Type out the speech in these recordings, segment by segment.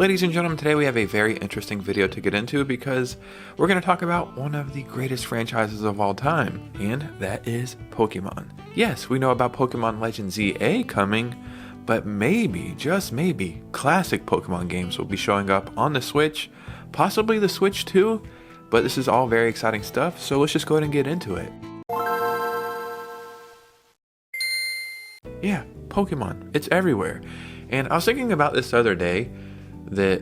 Ladies and gentlemen, today we have a very interesting video to get into because we're going to talk about one of the greatest franchises of all time, and that is Pokemon. Yes, we know about Pokemon Legends ZA coming, but maybe, just maybe, classic Pokemon games will be showing up on the Switch, possibly the Switch 2, but this is all very exciting stuff, so let's just go ahead and get into it. Yeah, Pokemon, it's everywhere. And I was thinking about this the other day, that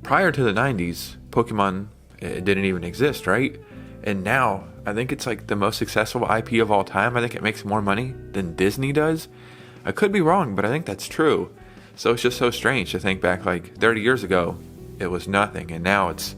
prior to the 90s, Pokemon didn't even exist, right? And now, I think it's like the most successful IP of all time. I think it makes more money than Disney does. I could be wrong, but I think that's true. So it's just so strange to think back like 30 years ago, it was nothing, and now it's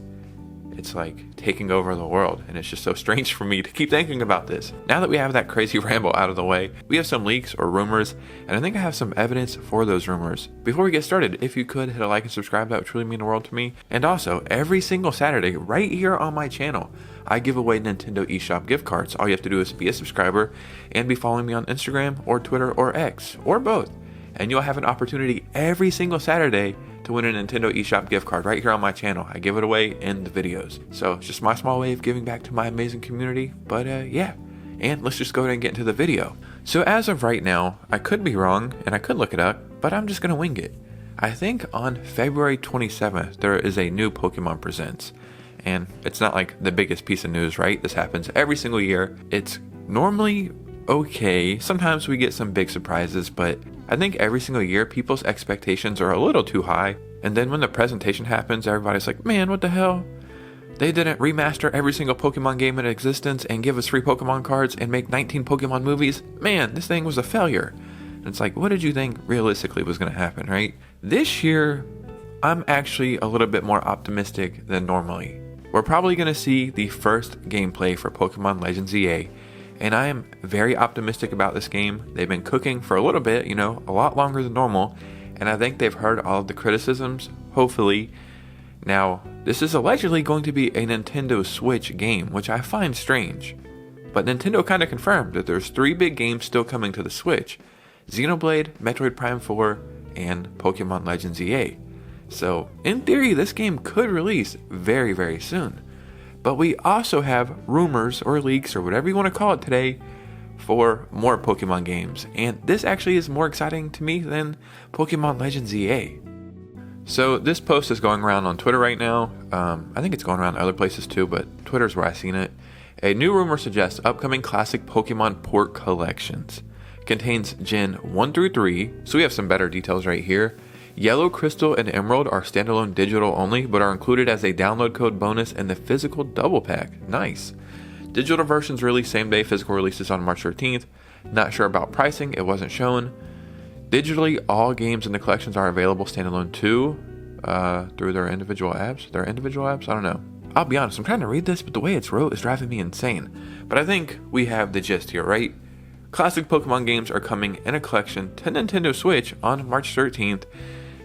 like taking over the world, and it's just so strange for me to keep thinking about this. Now that we have that crazy ramble out of the way, we have some leaks or rumors, and I think I have some evidence for those rumors. Before we get started, if you could hit a like and subscribe, that would truly mean the world to me. And also, every single Saturday, right here on my channel, I give away Nintendo eShop gift cards. All you have to do is be a subscriber and be following me on Instagram or Twitter or X, or both. And you'll have an opportunity every single Saturday to win a Nintendo eShop gift card right here on my channel. I give it away in the videos. So it's just my small way of giving back to my amazing community. But yeah, and let's just go ahead and get into the video. So as of right now, I could be wrong and I could look it up, but I'm just gonna wing it. I think on February 27th, there is a new Pokemon Presents. And it's not like the biggest piece of news, right? This happens every single year. It's normally okay. Sometimes we get some big surprises, but I think every single year people's expectations are a little too high, and then when the presentation happens, everybody's like, man, what the hell? They didn't remaster every single Pokemon game in existence and give us free Pokemon cards and make 19 Pokemon movies? Man, this thing was a failure. And it's like, what did you think realistically was going to happen, right? This year, I'm actually a little bit more optimistic than normally. We're probably going to see the first gameplay for Pokemon Legends ZA, and I am very optimistic about this game. They've been cooking for a little bit, a lot longer than normal, and I think they've heard all of the criticisms, hopefully. Now, this is allegedly going to be a Nintendo Switch game, which I find strange. But Nintendo kind of confirmed that there's 3 big games still coming to the Switch: Xenoblade, Metroid Prime 4, and Pokemon Legends ZA. So, in theory, this game could release very, very soon. But we also have rumors or leaks or whatever you want to call it today for more Pokemon games. And this actually is more exciting to me than Pokemon Legends ZA. So this post is going around on Twitter right now. I think it's going around other places too, but Twitter's where I've seen it. A new rumor suggests upcoming classic Pokemon port collections. Contains Gen 1 through 3, so we have some better details right here. Yellow, Crystal, and Emerald are standalone digital only, but are included as a download code bonus in the physical double pack. Nice. Digital versions release same day, physical releases on March 13th. Not sure about pricing, it wasn't shown. Digitally, all games in the collections are available standalone too, through their individual apps. I don't know. I'll be honest, I'm trying to read this, but the way it's wrote is driving me insane. But I think we have the gist here, right? Classic Pokemon games are coming in a collection to Nintendo Switch on March 13th.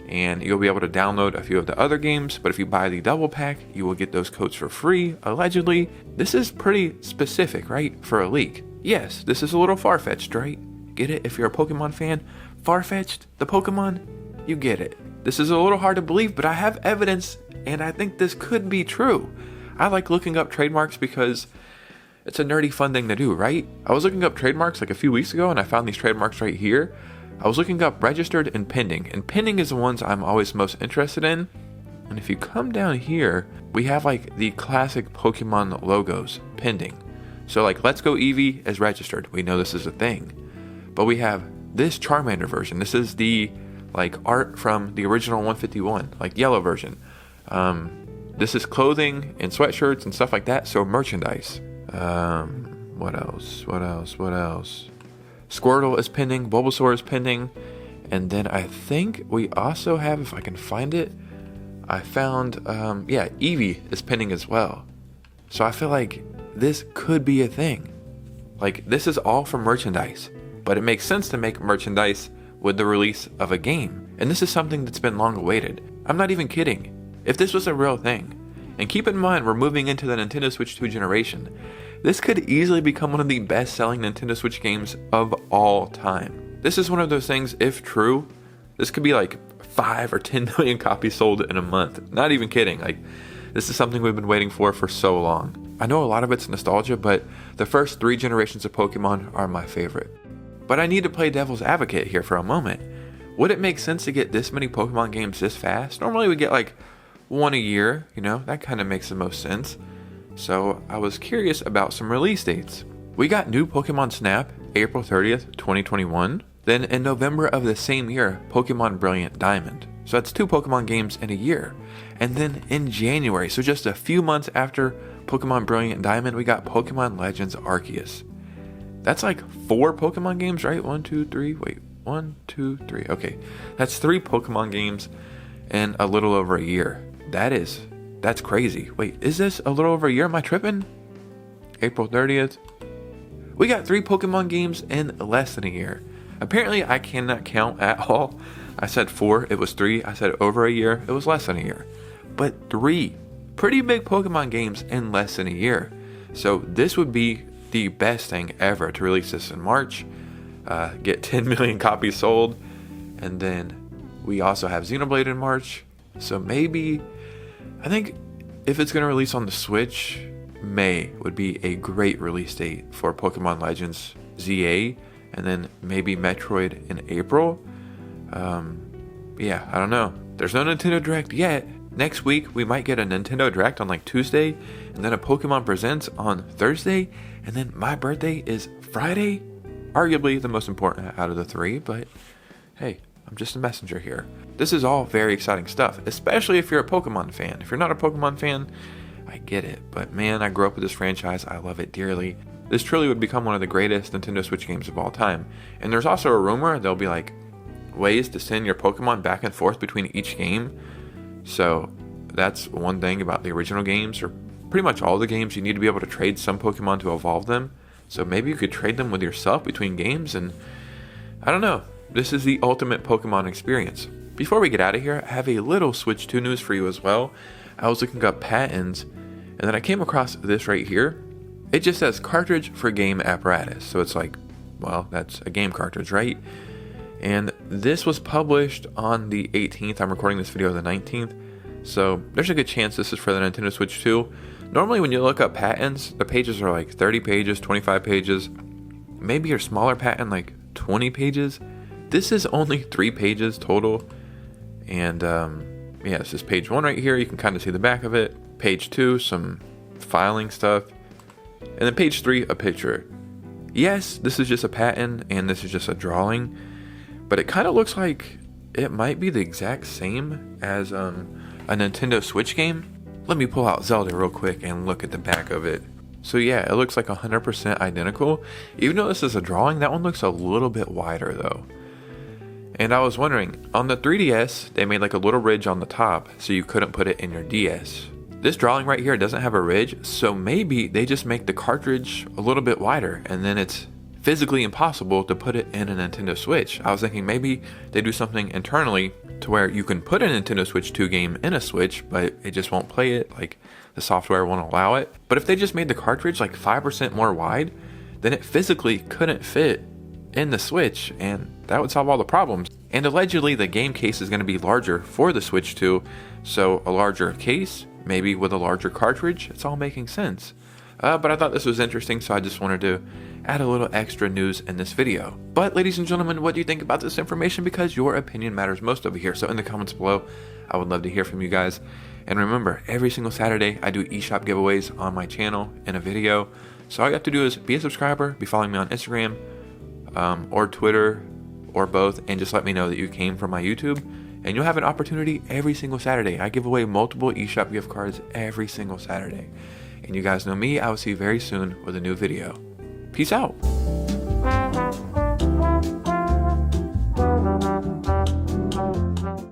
And you'll be able to download a few of the other games, but if you buy the double pack, you will get those codes for free, allegedly. This is pretty specific, right, for a leak. Yes, this is a little far-fetched, right? Get it? If you're a Pokemon fan, far-fetched, the Pokemon, you get it. This is a little hard to believe, but I have evidence, and I think this could be true. I like looking up trademarks because it's a nerdy fun thing to do, right? I was looking up trademarks like a few weeks ago, and I found these trademarks right here. I was looking up registered and pending is the ones I'm always most interested in. And if you come down here, we have like the classic Pokemon logos pending. So like Let's Go Eevee is registered. We know this is a thing. But we have this Charmander version. This is the like art from the original 151, like yellow version. This is clothing and sweatshirts and stuff like that. So merchandise. What else? Squirtle is pending, Bulbasaur is pending, and then I think we also have, if I can find it, I found, Eevee is pending as well. So I feel like this could be a thing. Like, this is all for merchandise, but it makes sense to make merchandise with the release of a game. And this is something that's been long awaited. I'm not even kidding. If this was a real thing, and keep in mind we're moving into the Nintendo Switch 2 generation, this could easily become one of the best-selling Nintendo Switch games of all time. This is one of those things, if true, this could be like 5 or 10 million copies sold in a month. Not even kidding. Like, this is something we've been waiting for so long. I know a lot of it's nostalgia, but the first 3 generations of Pokemon are my favorite. But I need to play devil's advocate here for a moment. Would it make sense to get this many Pokemon games this fast? Normally we get like 1 a year, you know, that kind of makes the most sense. So I was curious about some release dates. We got new Pokemon Snap, April 30th, 2021. Then in November of the same year, Pokemon Brilliant Diamond. So that's 2 Pokemon games in a year. And then in January, so just a few months after Pokemon Brilliant Diamond, we got Pokemon Legends Arceus. That's like 4 Pokemon games, right? 1, 2, 3. Wait, 1, 2, 3. Okay, that's 3 Pokemon games in a little over a year. That's crazy. Wait, is this a little over a year? Am I tripping? April 30th. We got 3 Pokemon games in less than a year. Apparently, I cannot count at all. I said 4, it was 3. I said over a year, it was less than a year. But 3 pretty big Pokemon games in less than a year. So this would be the best thing ever to release this in March. Get 10 million copies sold. And then we also have Xenoblade in March. So maybe, I think if it's going to release on the Switch, May would be a great release date for Pokemon Legends ZA. And then maybe Metroid in April. Yeah, I don't know. There's no Nintendo Direct yet. Next week, we might get a Nintendo Direct on like Tuesday, and then a Pokemon Presents on Thursday, and then my birthday is Friday. Arguably the most important out of the 3, but hey, I'm just a messenger here. This is all very exciting stuff, especially if you're a Pokemon fan. If you're not a Pokemon fan, I get it, but man, I grew up with this franchise. I love it dearly. This truly would become one of the greatest Nintendo Switch games of all time. And there's also a rumor there'll be like ways to send your Pokemon back and forth between each game. So that's one thing about the original games, or pretty much all the games. You need to be able to trade some Pokemon to evolve them. So maybe you could trade them with yourself between games, and I don't know. This is the ultimate Pokemon experience. Before we get out of here, I have a little Switch 2 news for you as well. I was looking up patents, and then I came across this right here. It just says cartridge for game apparatus. So it's like, well, that's a game cartridge, right? And this was published on the 18th. I'm recording this video on the 19th. So there's a good chance this is for the Nintendo Switch 2. Normally when you look up patents, the pages are like 30 pages, 25 pages. Maybe your smaller patent like 20 pages. This is only 3 pages total. And yeah, this is page 1 right here. You can kind of see the back of it. Page 2, some filing stuff. And then page 3, a picture. Yes, this is just a patent and this is just a drawing. But it kind of looks like it might be the exact same as a Nintendo Switch game. Let me pull out Zelda real quick and look at the back of it. So yeah, it looks like 100% identical. Even though this is a drawing, that one looks a little bit wider though. And I was wondering, on the 3DS, they made like a little ridge on the top so you couldn't put it in your DS. This drawing right here doesn't have a ridge, so maybe they just make the cartridge a little bit wider and then it's physically impossible to put it in a Nintendo Switch. I was thinking maybe they do something internally to where you can put a Nintendo Switch 2 game in a Switch, but it just won't play it, like the software won't allow it. But if they just made the cartridge like 5% more wide, then it physically couldn't fit in the Switch, and that would solve all the problems. And allegedly the game case is going to be larger for the Switch 2, so a larger case, maybe with a larger cartridge. It's all making sense. But I thought this was interesting, so I just wanted to add a little extra news in this video. But ladies and gentlemen, what do you think about this information? Because your opinion matters most over here. So in the comments below, I would love to hear from you guys. And remember, every single Saturday, I do eShop giveaways on my channel in a video. So all you have to do is be a subscriber, be following me on Instagram or Twitter or both, and just let me know that you came from my YouTube. And you'll have an opportunity every single Saturday. I give away multiple eShop gift cards every single Saturday. And you guys know me, I will see you very soon with a new video. Peace out.